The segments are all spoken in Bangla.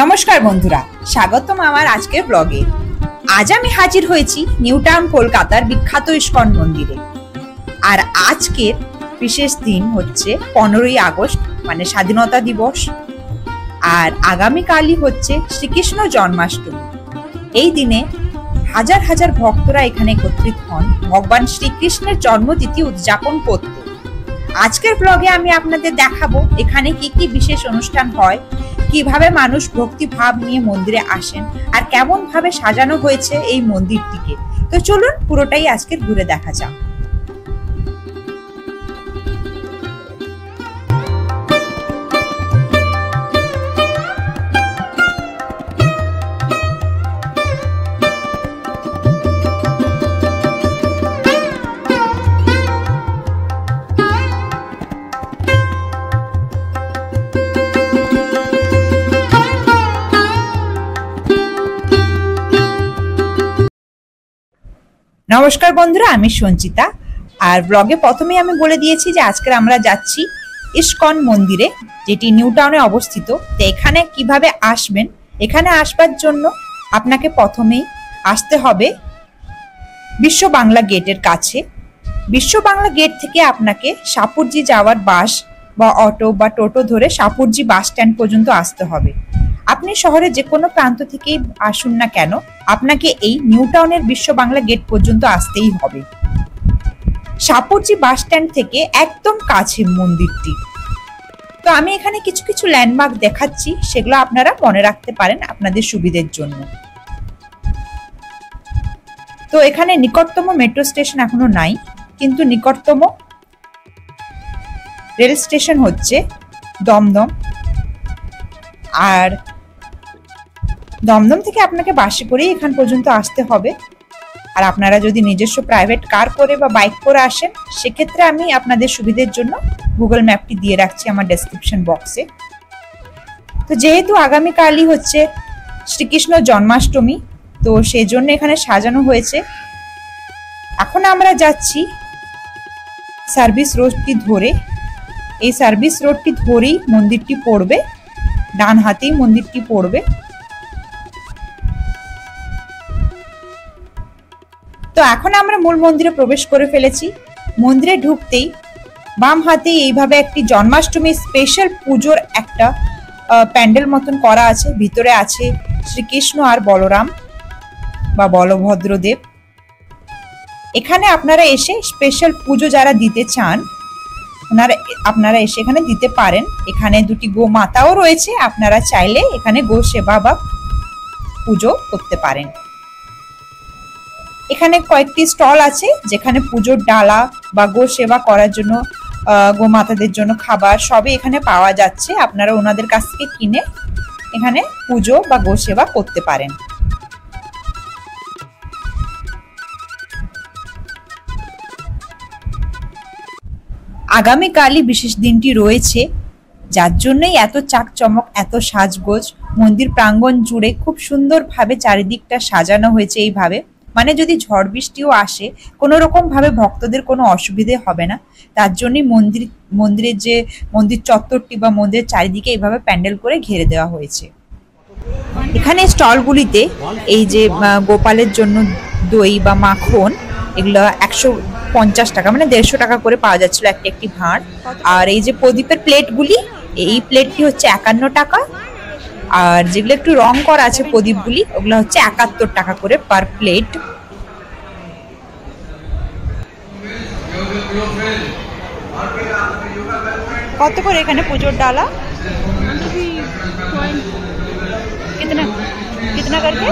নমস্কার বন্ধুরা, স্বাগতম আমার আজকের ব্লগে। আজ আমি হাজির হয়েছি নিউ টাউন কলকাতার বিখ্যাত ইস্কন মন্দিরে। আর আজকের বিশেষ দিন হচ্ছে 15ই আগস্ট, মানে স্বাধীনতা দিবস। আর আগামীকালই হচ্ছে শ্রীকৃষ্ণ জন্মাষ্টমী। এই দিনে হাজার হাজার ভক্তরা এখানে একত্রিত হন ভগবান শ্রীকৃষ্ণের জন্মতিথি উদযাপন করতে। আজকের ব্লগে আমি আপনাদের দেখাবো এখানে কি কি বিশেষ অনুষ্ঠান হয়, কিভাবে মানুষ ভক্তি ভাব নিয়ে মন্দিরে আসেন, আর কেমন ভাবে সাজানো হয়েছে এই মন্দিরটিকে। তো চলুন পুরোটাই আজকে ঘুরে দেখা যাক। নমস্কার বন্ধুরা, আমি সঞ্চিতা। আর ব্লগে প্রথমেই আমি বলে দিয়েছি যে আজকে আমরা যাচ্ছি ইস্কন মন্দিরে, যেটি নিউ টাউনে অবস্থিত। তো এখানে কিভাবে আসবেন, এখানে আসবার জন্য আপনাকে প্রথমেই আসতে হবে বিশ্ব বাংলা গেটের কাছে। বিশ্ব বাংলা গেট থেকে আপনাকে সাপুরজি যাওয়ার বাস বা অটো বা টোটো ধরে সাপুরজি বাস স্ট্যান্ড পর্যন্ত আসতে হবে। আপনি শহরে যে কোনো প্রান্ত থেকেই আসুন না কেন, আপনাকে এই নিউ টাউনের বিশ্ব বাংলা গেট পর্যন্ত আসতেই হবে। সাপুরজি বাস স্ট্যান্ড থেকে একদম কাছে মন্দিরটি। তো আমি এখানে কিছু কিছু ল্যান্ডমার্ক দেখাচ্ছি, সেগুলো আপনারা মনে রাখতে পারেন আপনাদের সুবিধের জন্য। তো এখানে নিকটতম মেট্রো স্টেশন এখনো নাই, কিন্তু নিকটতম রেল স্টেশন হচ্ছে দমদম। আর দমদম থেকে আপনাকে বাসে করেই এখান পর্যন্ত আসতে হবে। আর আপনারা যদি নিজস্ব প্রাইভেট কার করে বা বাইক করে আসেন, সেক্ষেত্রে আমি আপনাদের সুবিধের জন্য গুগল ম্যাপটি দিয়ে রাখছি আমার ডেসক্রিপশন বক্সে। তো যেহেতু আগামীকালই হচ্ছে শ্রীকৃষ্ণ জন্মাষ্টমী, তো সেই জন্য এখানে সাজানো হয়েছে। এখন আমরা যাচ্ছি সার্ভিস রোডটি ধরে। এই সার্ভিস রোডটি ধরেই মন্দিরটি পড়বে, ডান হাতেই মন্দিরটি পড়বে। তো এখন আমরা মূল মন্দিরে প্রবেশ করে ফেলেছি। মন্দিরে ঢুকতেই বাম হাতে এইভাবে একটি জন্মাষ্টমী স্পেশাল পুজোর একটা প্যান্ডেল মতন করা আছে। ভিতরে আছে শ্রীকৃষ্ণ আর বলরাম বা বলভদ্রদেব। এখানে আপনারা এসে স্পেশাল পুজো যারা দিতে চান, আপনারা এসে এখানে দিতে পারেন। এখানে দুটি গো মাতাও রয়েছে, আপনারা চাইলে এখানে গো সেবা বা পুজো করতে পারেন। এখানে কয়েকটি স্টল আছে যেখানে পুজোর ডালা বা গো সেবা করার জন্য, গো মাতাদের জন্য খাবার সবই এখানে পাওয়া যাচ্ছে। আপনারা ওনাদের কাছ থেকে কিনে এখানে পুজো বা গো সেবা করতে পারেন। আগামীকালই বিশেষ দিনটি রয়েছে, যার জন্যই এত চাকচমক, এত সাজগোজ। মন্দির প্রাঙ্গণ জুড়ে খুব সুন্দরভাবে চারিদিকটা সাজানো হয়েছে এইভাবে, মানে যদি ঝড় বৃষ্টিও আসে কোনো রকম ভাবে ভক্তদের কোনো অসুবিধে হবে না। তার জন্যই মন্দিরের যে মন্দির চত্বরটি বা মন্দিরের চারিদিকে এইভাবে প্যান্ডেল করে ঘিরে দেওয়া হয়েছে। এখানে স্টলগুলিতে এই যে গোপালের জন্য দই বা মাখন, এগুলো 150 টাকা, মানে 150 টাকা করে পাওয়া যাচ্ছিল একটি ভাঁড়। আর এই যে প্রদীপের প্লেটগুলি, এই প্লেটটি হচ্ছে 51 টাকা। আর যেগুলো একটু রং করা আছে প্রদীপগুলি, ওগুলো হচ্ছে 71 টাকা করে পার প্লেট। কত করে এখানে পুজোর ডালা? कितना करके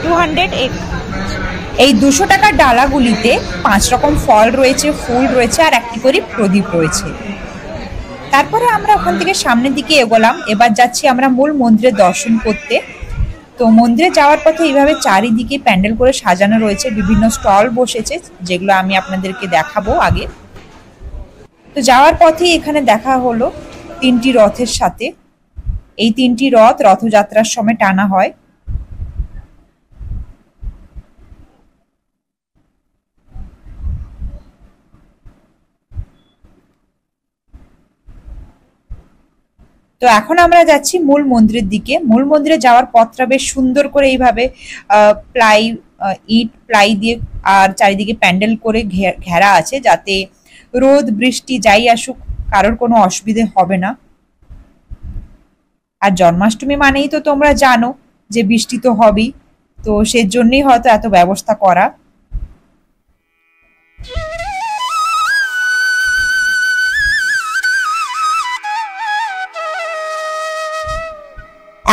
200 एक। এই 200 টাকার ডালাগুলিতে 5 রকম ফল রয়েছে, ফুল রয়েছে, আর একটি করে প্রদীপ রয়েছে। তারপরে আমরা ওখান থেকে সামনের দিকে এগোলাম। এবার যাচ্ছি আমরা মূল মন্দিরে দর্শন করতে। তো মন্দিরে যাওয়ার পথে এইভাবে চারিদিকে প্যান্ডেল করে সাজানো রয়েছে, বিভিন্ন স্টল বসেছে, যেগুলো আমি আপনাদেরকে দেখাবো আগে। তো যাওয়ার পথে এখানে দেখা হলো 3টি রথের সাথে। এই 3টি রথ রথযাত্রার সময় টানা হয়। তো এখন আমরা যাচ্ছি মূল মন্দিরের দিকে। মূল মন্দিরে যাওয়ার পথটা বেশ সুন্দর করে এইভাবে ইট প্লাই দিয়ে আর চারিদিকে প্যান্ডেল করে ঘেরা আছে, যাতে রোদ বৃষ্টি যাই আসুক কারোর কোনো অসুবিধে হবে না। আর জন্মাষ্টমী মানেই তো তোমরা জানো যে বৃষ্টি তো হবেই, তো সেজন্যই হয়তো এত ব্যবস্থা করা।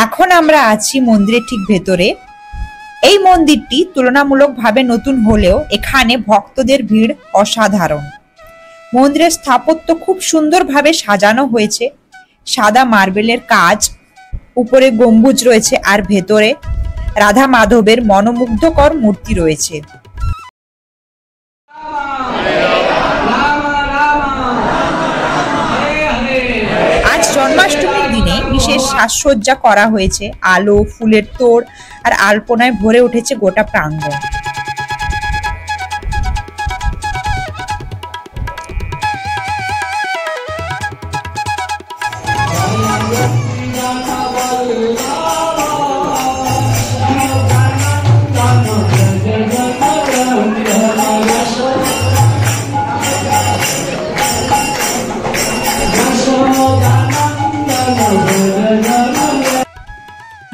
এখন আমরা আছি মন্দিরের ঠিক ভেতরে। এই মন্দিরটি তুলনামূলকভাবে নতুন হলেও এখানে ভক্তদের ভিড় অসাধারণ। মন্দিরের স্থাপত্য খুব সুন্দরভাবে সাজানো হয়েছে, সাদা মার্বেলের কাজ, উপরে গম্বুজ রয়েছে আর ভেতরে রাধা মাধবের মনোমুগ্ধকর মূর্তি রয়েছে। আজ জন্মাষ্টমীর দিনে বিশেষ সাজসজ্জা করা হয়েছে, আলো ফুলের তোড় আর আলপনায় ভরে উঠেছে গোটা প্রাঙ্গণ।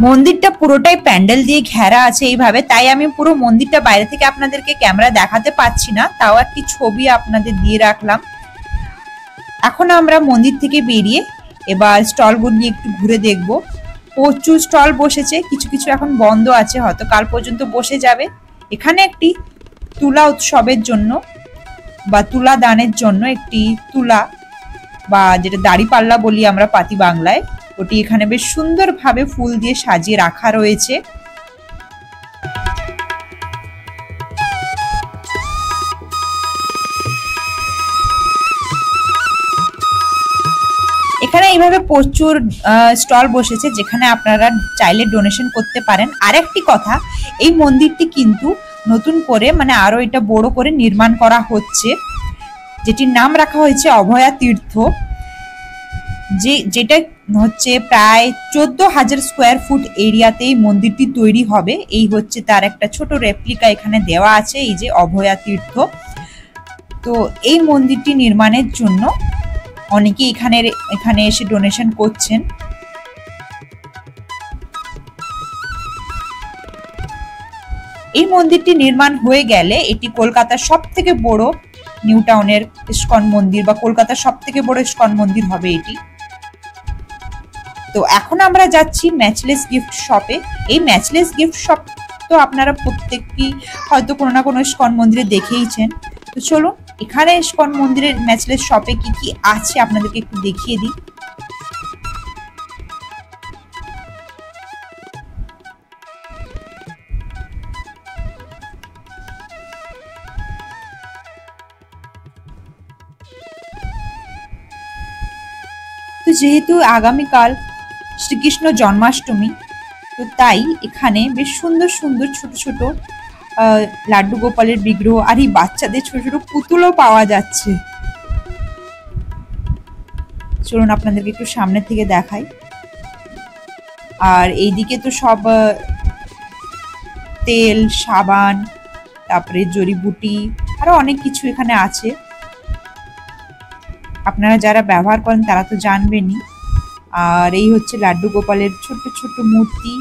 মন্দিরটা পুরোটাই প্যান্ডেল দিয়ে ঘেরা আছে এইভাবে, তাই আমি পুরো মন্দিরটা বাইরে থেকে আপনাদেরকে ক্যামেরা দেখাতে পাচ্ছি না, তাও একটি ছবি আপনাদের দিয়ে রাখলাম। এখন আমরা মন্দির থেকে বেরিয়ে এবার স্টলগুলো নিয়ে একটু ঘুরে দেখব। প্রচুর স্টল বসেছে, কিছু কিছু এখন বন্ধ আছে, হয়তো কাল পর্যন্ত বসে যাবে। এখানে একটি তুলা উৎসবের জন্য বা তুলা দানের জন্য একটি তুলা বা যেটা দাড়িপাল্লা বলি আমরা পাতি বাংলায়, ওটি এখানে বেশ সুন্দরভাবে ফুল দিয়ে সাজিয়ে রাখা রয়েছে। এখানে এইভাবে প্রচুর স্টল বসেছে, যেখানে আপনারা চাইলে ডোনেশন করতে পারেন। আরেকটি কথা, এই মন্দিরটি কিন্তু নতুন করে মানে আরো এটা বড় করে নির্মাণ করা হচ্ছে, যেটির নাম রাখা হয়েছে অভয়া তীর্থ, যেটা হচ্ছে প্রায় 14,000 স্কোয়ার ফুট এরিয়াতে এই মন্দিরটি তৈরি হবে। এই হচ্ছে তার একটা ছোট রেপ্লিকা এখানে দেওয়া আছে, এই যে অভয়া তীর্থ। তো এই মন্দিরটি নির্মাণের জন্য অনেকেই এখানে এসে ডোনেশন করছেন। এই মন্দিরটি নির্মাণ হয়ে গেলে এটি কলকাতার সব থেকে বড় নিউ টাউনের ইস্কন মন্দির বা কলকাতার সব থেকে বড় ইস্কন মন্দির হবে এটি। তো এখন আমরা যাচ্ছি ম্যাচলেস গিফট শপে। এই ম্যাচলেস গিফট শপ তো আপনারা প্রত্যেকটি হয়তো কোনো না কোনো ইস্কন মন্দিরে দেখেইছেন। তো চলুন এখানে ইস্কন মন্দিরের ম্যাচলেস শপে কি কি আছে আপনাদেরকে একটু দেখিয়ে দিই। তো যেহেতু আগামীকাল শ্রীকৃষ্ণ জন্মাষ্টমী, তো তাই এখানে বেশ সুন্দর সুন্দর ছোট ছোট লাড্ডু গোপালের বিগ্রহ আর এই বাচ্চাদের ছোট ছোট পুতুলও পাওয়া যাচ্ছে। চলুন আপনাদেরকে একটু সামনে থেকে দেখাই। আর এইদিকে তো সব তেল, সাবান, তারপরে জড়িবুটি আরো অনেক কিছু এখানে আছে। আপনারা যারা ব্যবহার করেন তারা তো জানবেনই। আর এই হচ্ছে লাড্ডু গোপালের ছোট ছোট মূর্তি।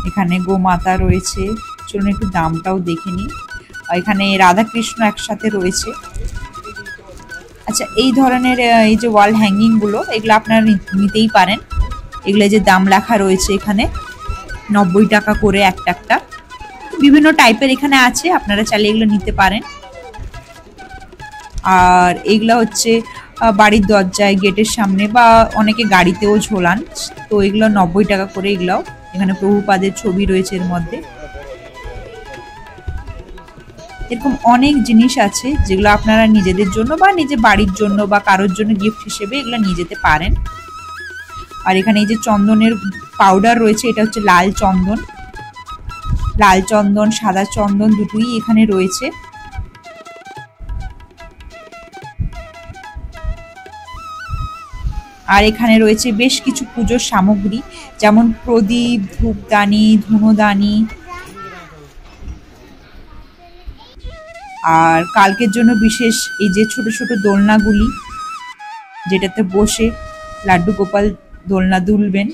এখানে গোমাতা রয়েছে, চলুন একটু দামটাও দেখে নিই। এখানে রাধা কৃষ্ণ একসাথে রয়েছে। আচ্ছা, এই ধরনের এই যে ওয়াল হ্যাঙ্গিং গুলো, এগুলো আপনারা নিতেই পারেন। এগুলো যে দাম লেখা রয়েছে এখানে 90 টাকা করে একটা। বিভিন্ন টাইপের এখানে আছে, আপনারা চাইলে এগুলো নিতে পারেন। আর এগুলো হচ্ছে বাড়ির দরজায়, গেটের সামনে বা অনেকে গাড়িতেও ঝোলান। তো এগুলো 90 টাকা করে। এগুলাও এখানে প্রভুপাদের ছবি রয়েছে এর মধ্যে। এরকম অনেক জিনিস আছে যেগুলো আপনারা নিজেদের জন্য বা নিজের বাড়ির জন্য বা কারোর জন্য গিফট হিসেবে এগুলো নিয়ে যেতে পারেন। আর এখানে এই যে চন্দনের পাউডার রয়েছে, এটা হচ্ছে লাল চন্দন। লাল চন্দন সাদা চন্দন দুটোই এখানে রয়েছে। আর এখানে রয়েছে বেশ কিছু পুজোর সামগ্রী, যেমন প্রদীপ, ধূপদানি, ধুনোদানি। আর কালকের জন্য বিশেষ এই যে ছোট ছোট দোলনাগুলি, যেটাতে বসে লাড্ডু গোপাল দোলনা দুলবেন।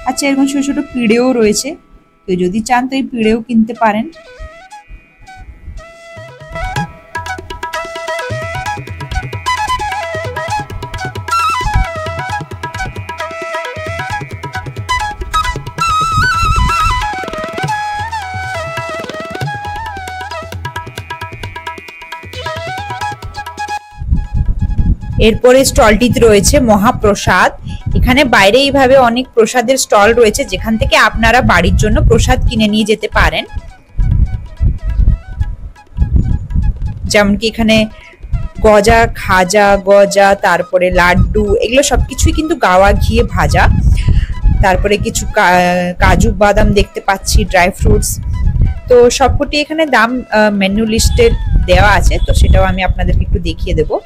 আচ্ছা, এরকম ছোট ছোট পিড়েও রয়েছে, তো যদি চান তো এই পিড়েও কিনতে পারেন। এরপরে স্টলটিতে রয়েছে মহাপ্রসাদ। এখানে বাইরে এইভাবে অনেক প্রসাদের স্টল রয়েছে, যেখান থেকে আপনারা বাড়ির জন্য প্রসাদ কিনে নিয়ে যেতে পারেন। যেমন কি এখানে গজা, খাজা, গজা, তারপরে লাড্ডু, এগুলো সবকিছুই কিন্তু গাওয়া ঘিয়ে ভাজা। তারপরে কিছু কাজু বাদাম দেখতে পাচ্ছি, ড্রাই ফ্রুটস। তো সবকটি এখানে দাম মেনু লিস্টে দেওয়া আছে, তো সেটাও আমি আপনাদেরকে একটু দেখিয়ে দেবো।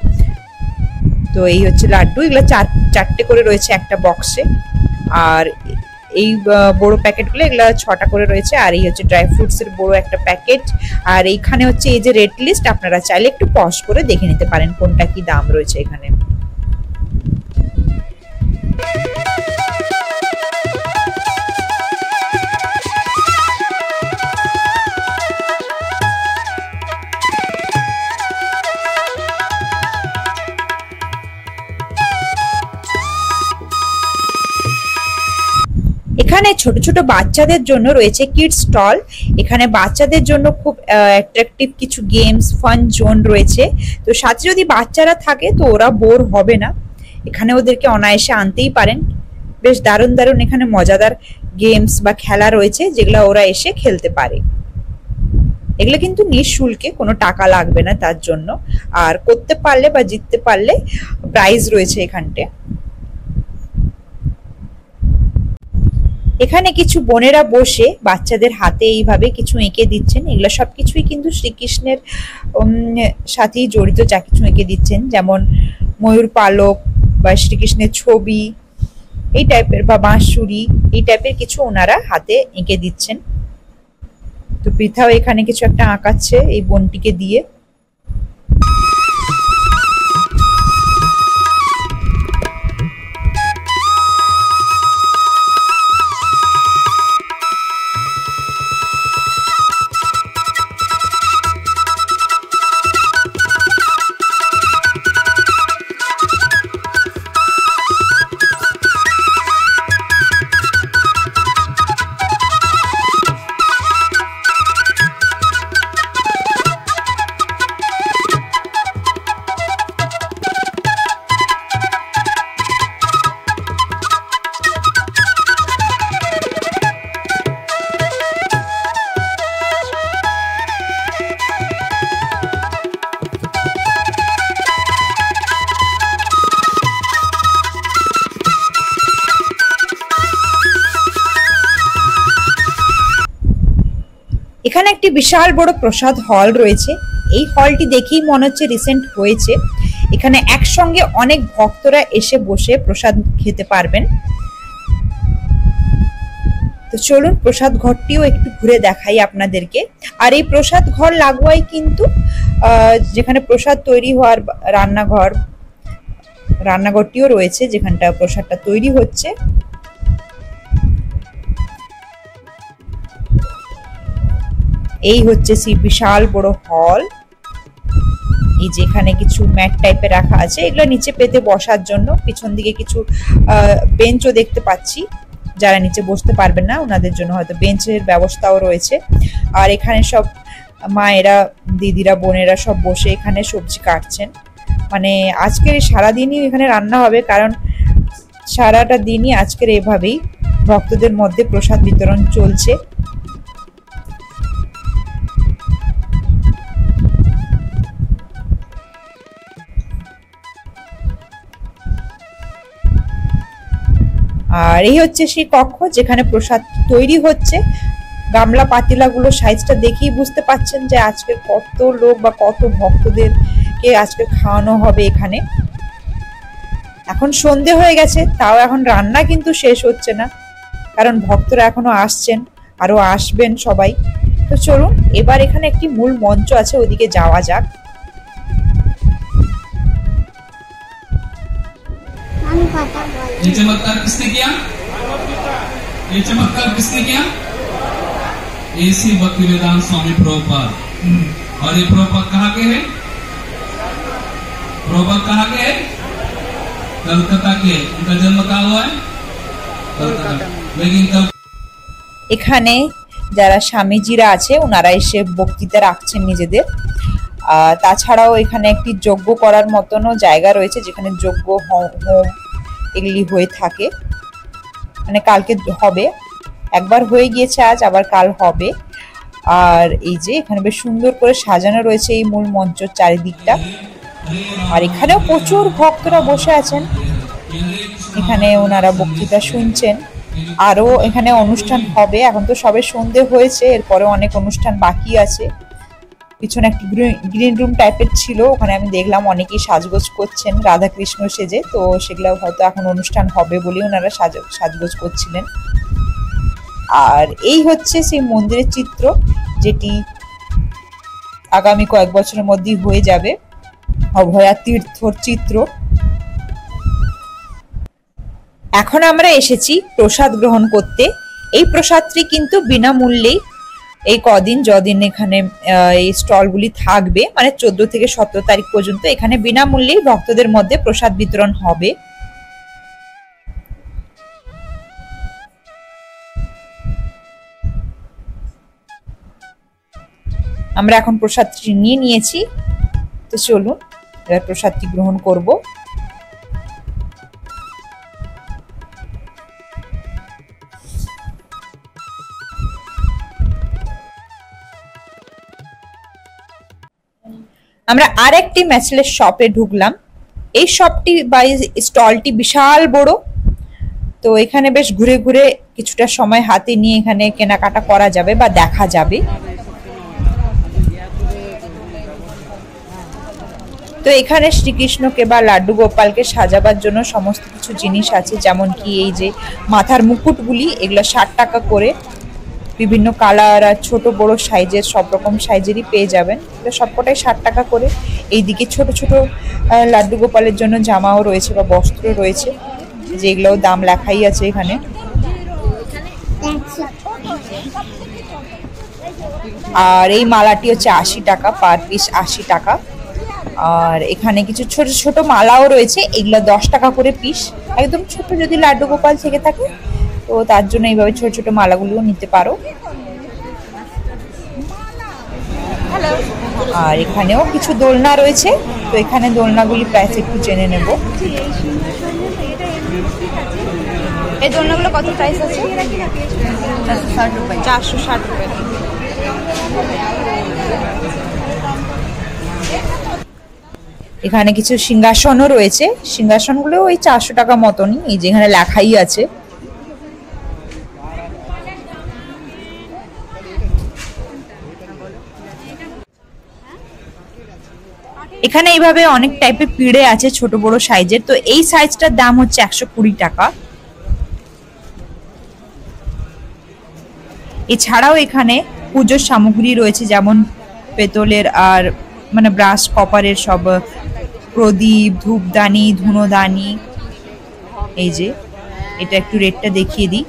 তো এই হচ্ছে লাড্ডু, এগুলো চারটে করে রয়েছে একটা বক্সে। আর এই বড় প্যাকেটগুলো এগুলো 6টা করে রয়েছে। আর এই হচ্ছে ড্রাই ফ্রুটস এর বড় একটা প্যাকেট। আর এইখানে হচ্ছে এই যে রেট লিস্ট, আপনারা চাইলে একটু পজ করে দেখে নিতে পারেন কোনটা কি দাম রয়েছে এখানে। এখানে ছোট ছোট বাচ্চাদের জন্য রয়েছে কিডস স্টল। এখানে বাচ্চাদের জন্য খুব অ্যাট্রাকটিভ কিছু গেমস, ফান জোন রয়েছে। তো সাথে যদি বাচ্চারা থাকে তো ওরা বোর হবে না, এখানে ওদেরকে অনায়াসে আনতেই পারেন। বেশ দারুণ দারুণ এখানে মজাদার গেমস বা খেলা রয়েছে, যেগুলো ওরা এসে খেলতে পারে। এগুলো কিন্তু নিঃশুল্কে, কোনো টাকা লাগবে না তার জন্য। আর করতে পারলে বা জিততে পারলে প্রাইজ রয়েছে এখানটায়। এখানে কিছু বোনেরা বসে বাচ্চাদের হাতে এইভাবে কিছু এঁকে দিচ্ছেন। এগুলো সবকিছুই কিন্তু শ্রীকৃষ্ণের সাথেই জড়িত, যা কিছু এঁকে দিচ্ছেন, যেমন ময়ূর পালক বা শ্রীকৃষ্ণের ছবি এই টাইপের, বা বাঁশুরি এই টাইপের কিছু ওনারা হাতে এঁকে দিচ্ছেন। তো পৃথাও এখানে কিছু একটা আঁকাচ্ছে এই বোনটিকে দিয়ে। এখানে একটি বিশাল বড় প্রসাদ হল রয়েছে। এই হলটি দেখেই মনে হচ্ছে রিসেন্ট হয়েছে। এখানে একসঙ্গে অনেক ভক্তরা এসে বসে প্রসাদ খেতে পারবেন। তো চলুন প্রসাদ ঘরটিও একটু ঘুরে দেখাই আপনাদেরকে। আর এই প্রসাদ ঘর লাগোয়াই কিন্তু যেখানে প্রসাদ তৈরি হওয়ার রান্নাঘরটিও রয়েছে, যেখানটা প্রসাদটা তৈরি হচ্ছে। এই হচ্ছে সেই বিশাল বড় হল। এই যেখানে কিছু ম্যাট টাইপের রাখা আছে, এগুলো নিচে পেতে বসার জন্য। পিছন দিকে কিছু বেঞ্চও দেখতে পাচ্ছি, যারা নিচে বসতে পারবেন না ওনাদের জন্য হয়তো বেঞ্চের ব্যবস্থাও রয়েছে। আর এখানে সব মায়েরা, দিদিরা, বোনেরা সব বসে এখানে সবজি কাটছেন। মানে আজকের সারাদিনই এখানে রান্না হবে, কারণ সারাটা দিনই আজকের এভাবেই ভক্তদের মধ্যে প্রসাদ বিতরণ চলছে। আর এই হচ্ছে সেই কক্ষ যেখানে প্রসাদ তৈরি হচ্ছে। গামলা পাতিলাগুলো সাইজটা দেখেই বুঝতে পাচ্ছেন যে আজকে কত লোক বা কত ভক্তদেরকে আজকে খাওয়ানো হবে এখানে। এখন সন্ধে হয়ে গেছে, তাও এখন রান্না কিন্তু শেষ হচ্ছে না, কারণ ভক্তরা এখনো আসছেন, আরো আসবেন সবাই। তো চলুন এবার এখানে একটি মূল মঞ্চ আছে, ওদিকে যাওয়া যাক। ये चमत्कार किसने किया? ये चमत्कार किसने किया? ऐसी भक्तिवेदांत स्वामी प्रभुपाद। और ये प्रभुपाद कहाँ के हैं? प्रभुपाद कहाँ के हैं? कलकत्ता के। उनका जन्म कहाँ हुआ है? कलकत्ता। लेकिन कल এখানে যারা স্বামীজিরা আছে ওনারা এসে বক্তৃতা রাখছেন নিজেদের। তাছাড়াও এখানে একটি যজ্ঞ করার মতনও জায়গা রয়েছে, যেখানে যজ্ঞ হোম এগুলি হয়ে থাকে। মানে কালকে হবে, একবার হয়ে গিয়েছে, আজ আবার কাল হবে। আর এই যে এখানে বেশ সুন্দর করে সাজানো রয়েছে এই মূল মঞ্চের চারিদিকটা। আর এখানেও প্রচুর ভক্তরা বসে আছেন, এখানে ওনারা বক্তৃতা শুনছেন। আরো এখানে অনুষ্ঠান হবে, এখন তো সবে সন্ধে হয়েছে, এরপরে অনেক অনুষ্ঠান বাকি আছে। পিছনে একটি গ্রিন রুম টাইপের ছিল, ওখানে আমি দেখলাম অনেকেই সাজগোজ করছেন রাধা কৃষ্ণ সেজে। তো সেগুলো হয়তো এখন অনুষ্ঠান হবে বলে ওনারা সাজগোজ করছিলেন। আর এই হচ্ছে সেই মন্দিরের চিত্র, যেটি আগামী কয়েক বছরের মধ্যেই হয়ে যাবে, অভয়া তীর্থর চিত্র। এখন আমরা এসেছি প্রসাদ গ্রহণ করতে। এই প্রসাদটি কিন্তু বিনামূল্যেই এই কদিন যদিন এখানে এই স্টলগুলি থাকবে, মানে 14 থেকে 17 তারিখ পর্যন্ত এখানে বিনামূল্যেই ভক্তদের মধ্যে প্রসাদ বিতরণ হবে। আমরা এখন প্রসাদটি নিয়ে নিয়েছি, তো চলুন এবার প্রসাদটি গ্রহণ করব। আমরা আরেকটি ম্যাচলেস শপে ঢুকলাম। এই শপটি বা স্টলটি বিশাল বড়, তো এখানে বেশ ঘুরে ঘুরে কিছুটা সময় হাতে নিয়ে এখানে কেনাকাটা করা যাবে বা দেখা যাবে। তো এখানে শ্রীকৃষ্ণকে বা লাড্ডু গোপালকে সাজাবার জন্য সমস্ত কিছু জিনিস আছে, যেমন কি এই যে মাথার মুকুটগুলি, এগুলো 60 টাকা করে। বিভিন্ন কালার আর ছোট বড় সাইজের সব রকম সাইজেরই পেয়ে যাবেন, এটা সবকটাই 60 টাকা করে। এইদিকে ছোট ছোট লাড্ডু গোপালের জন্য জামাও রয়েছে বা বস্ত্র রয়েছে, যেগুলোও দাম লেখাই আছে এখানে। আর এই মালাটি হচ্ছে 80 টাকা, পার পিস 80 টাকা। আর এখানে কিছু ছোট ছোট মালাও রয়েছে, এগুলো 10 টাকা করে পিস। একদম ছোট যদি লাড্ডু গোপাল থেকে থাকে তো তার জন্য এইভাবে ছোট ছোট মালাগুলিও নিতে পারো। আর এখানেও কিছু দোলনা রয়েছে, তো এখানে দোলনাগুলি প্রাইস একটু জেনে নেব। এই দোলনাগুলো কত প্রাইস আছে? 460 রুপিয়া। এখানে কিছু সিংহাসনও রয়েছে, সিংহাসনগুলো ওই 400 টাকা মতনই, এই যেখানে লেখাই আছে। এখানে এইভাবে অনেক টাইপের পিড়ে আছে ছোট বড় সাইজের, তো এই সাইজটার দাম হচ্ছে 120 টাকা। এছাড়াও এখানে পুজোর সামগ্রী রয়েছে, যেমন পেতলের আর মানে ব্রাশ কপারের সব প্রদীপ, ধূপদানি, ধুনোদানি। এই যে এটা একটু রেটটা দেখিয়ে দিই,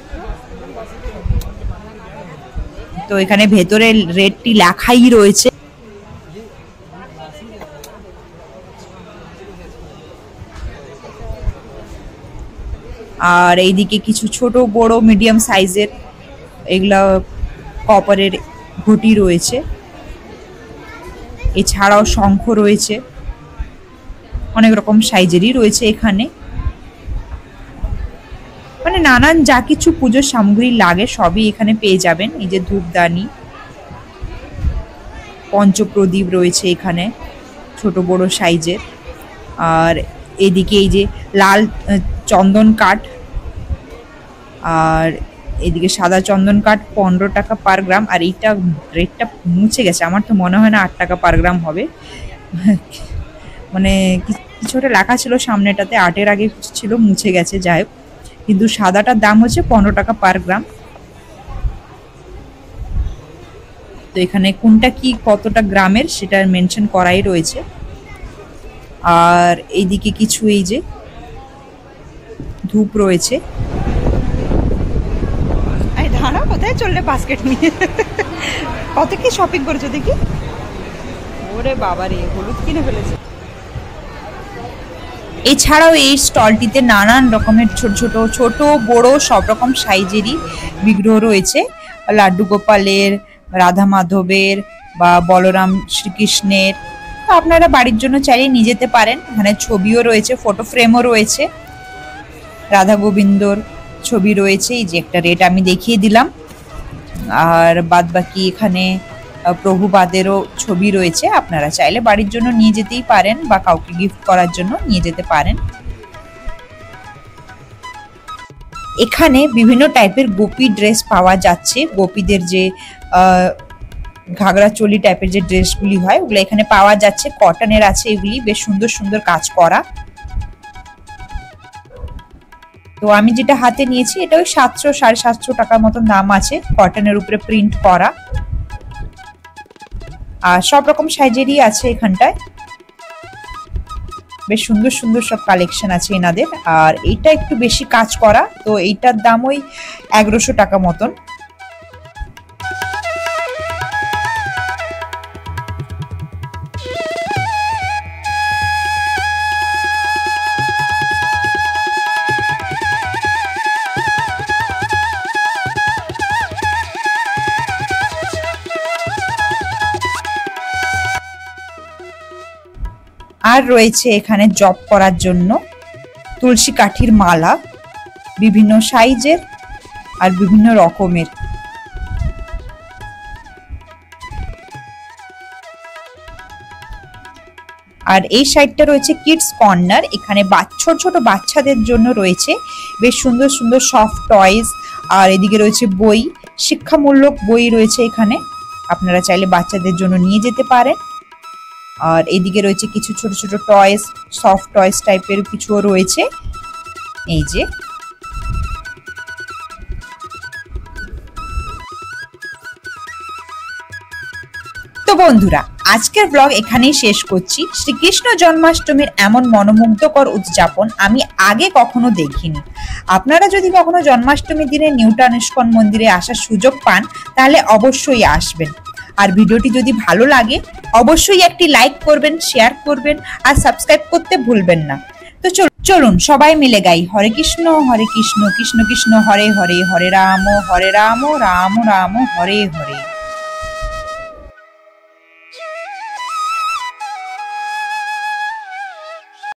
তো এখানে ভেতরে রেটটি লেখাই রয়েছে। আর এইদিকে কিছু ছোট বড় মিডিয়াম সাইজের এগুলা কপারের ঘটি রয়েছে। এছাড়াও শঙ্খ রয়েছে, অনেক রকম সাইজেরই রয়েছে এখানে। মানে নানান যা কিছু পুজোর সামগ্রী লাগে সবই এখানে পেয়ে যাবেন। এই যে ধূপদানি, পঞ্চপ্রদীপ রয়েছে এখানে ছোট বড় সাইজের। আর এদিকে এই যে লাল চন্দন কাঠ, আর এদিকে সাদা চন্দন কাঠ 15 টাকা পার গ্রাম। আর এইটা রেটটা মুছে গেছে, আমার তো মনে হয় না 8 টাকা পার গ্রাম হবে। মানে কিছু একটা লেখা ছিল সামনেটাতে, 8-এর আগে ছিল, মুছে গেছে, যাই হোক। কিন্তু সাদাটার দাম হচ্ছে 15 টাকা পার গ্রাম। তো এখানে কোনটা কি কতটা গ্রামের সেটা মেনশন করাই রয়েছে। আর এইদিকে কিছু এই যে ধূপ রয়েছে। দাঁড়া, কোথায় চললে বাস্কেট নিয়ে? কত কি শপিং করেছো দেখি। ওরে বাবা রে, হলুদ কিনে ফেলেছে। এছাড়াও এই স্টলটিতে নানান রকমের ছোট ছোট ছোট বড় সব রকম সাইজেরই বিগ্রহ রয়েছে। লাড্ডু গোপালের, রাধা মাধবের বা বলরাম শ্রীকৃষ্ণের। আপনারা বাড়ির জন্য চাইলে নিয়ে যেতে পারেন। এখানে ছবিও রয়েছে, ফটো ফ্রেমও রয়েছে, রাধা গোবিন্দর ছবি রয়েছে। এই যে একটা রেট আমি দেখিয়ে দিলাম। আর বাদ বাকি এখানে প্রভুপাদেরও ছবি রয়েছে। আপনারা চাইলে বাড়ির জন্য নিয়ে যেতেই পারেন বা কাউকে গিফট করার জন্য নিয়ে যেতে পারেন। এখানে বিভিন্ন টাইপের গোপী ড্রেস পাওয়া যাচ্ছে। গোপীদের যে ঘাগরা চোলি টাইপের যে ড্রেসগুলি হয় ওগুলো এখানে পাওয়া যাচ্ছে। কটনের আছে, এগুলি বেশ সুন্দর সুন্দর কাজ করা। তো আমি যেটা হাতে নিয়েছি এটা ওই 700-750 টাকার মতন দাম আছে, কটনের উপরে প্রিন্ট করা। আর সব রকম সাইজেরই আছে এখানটায়, বেশ সুন্দর সুন্দর সব কালেকশন আছে এনাদের। আর এইটা একটু বেশি কাজ করা, তো এইটার দাম ওই 1100 টাকা মতন। আর রয়েছে এখানে জপ করার জন্য তুলসী কাঠির মালা, বিভিন্ন সাইজের আর বিভিন্ন রকমের। আর এই সাইডটা রয়েছে কিডস কর্নার। এখানে ছোট ছোট বাচ্চাদের জন্য রয়েছে বেশ সুন্দর সুন্দর সফট টয়স। আর এদিকে রয়েছে বই, শিক্ষামূলক বই রয়েছে এখানে, আপনারা চাইলে বাচ্চাদের জন্য নিয়ে যেতে পারেন। আর এদিকে রয়েছে কিছু ছোট ছোট টয়স, সফট টয়স টাইপের কিছুও রয়েছে। এই যে তো বন্ধুরা, আজকের ব্লগ এখানেই শেষ করছি। শ্রীকৃষ্ণ জন্মাষ্টমীর এমন মনোমুগ্ধকর উদযাপন আমি আগে কখনো দেখিনি। আপনারা যদি কখনো জন্মাষ্টমীর দিনে নিউটাউন ইস্কন মন্দিরে আসার সুযোগ পান তাহলে অবশ্যই আসবেন। আর ভিডিওটি যদি ভালো লাগে অবশ্যই একটি লাইক করবেন, শেয়ার করবেন আর সাবস্ক্রাইব করতে ভুলবেন না। তো চলুন সবাই মিলে গাই হরে কৃষ্ণ কৃষ্ণ কৃষ্ণ হরে হরে, হরে রাম রাম রাম হরে হরে।